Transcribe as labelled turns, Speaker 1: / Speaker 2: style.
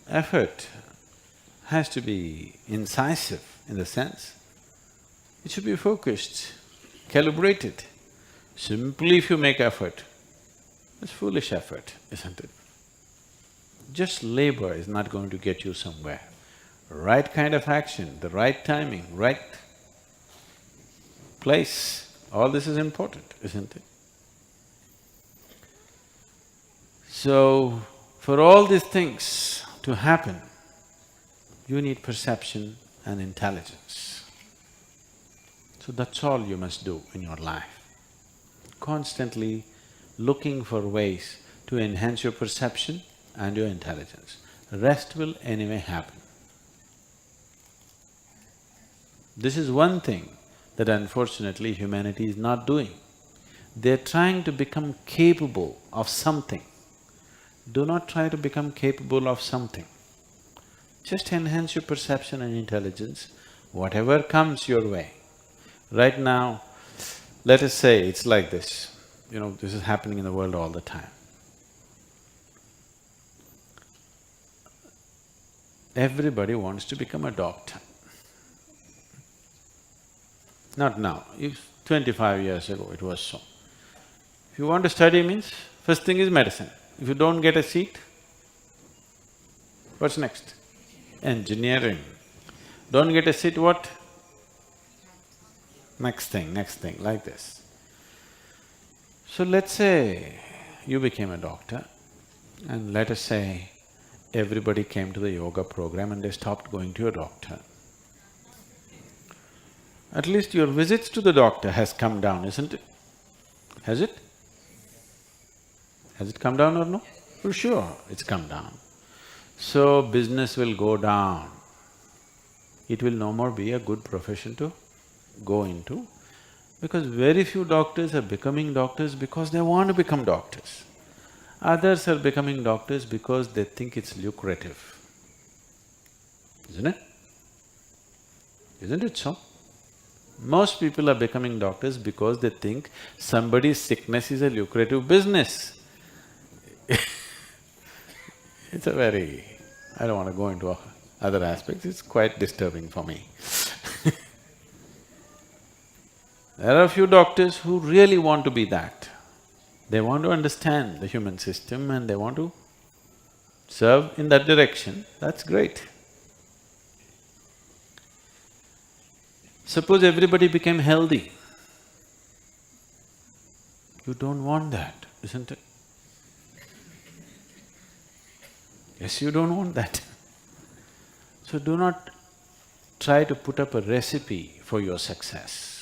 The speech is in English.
Speaker 1: effort has to be incisive in the sense, it should be focused, calibrated. Simply if you make effort, it's foolish effort, isn't it? Just labor is not going to get you somewhere. Right kind of action, the right timing, right place, all this is important, isn't it? So, for all these things to happen, you need perception and intelligence. So that's all you must do in your life. Constantly looking for ways to enhance your perception and your intelligence. Rest will anyway happen. This is one thing that unfortunately humanity is not doing. They're trying to become capable of something. Do not try to become capable of something. Just enhance your perception and intelligence, whatever comes your way. Right now, let us say it's like this, this is happening in the world all the time. Everybody wants to become a doctor. Not now, 25 years ago it was so. If you want to study means, first thing is medicine. If you don't get a seat, what's next? Engineering. Don't get a seat, what? Next thing, like this. So let's say you became a doctor and let us say everybody came to the yoga program and they stopped going to a doctor. At least your visits to the doctor has come down, isn't it? Has it? Has it come down or no? For sure, it's come down. So business will go down. It will no more be a good profession to go into, because very few doctors are becoming doctors because they want to become doctors. Others are becoming doctors because they think it's lucrative, isn't it? Isn't it so? Most people are becoming doctors because they think somebody's sickness is a lucrative business. It's a very… I don't want to go into other aspects, it's quite disturbing for me. There are a few doctors who really want to be that. They want to understand the human system and they want to serve in that direction, that's great. Suppose everybody became healthy. You don't want that, isn't it? Yes, you don't want that. So do not try to put up a recipe for your success.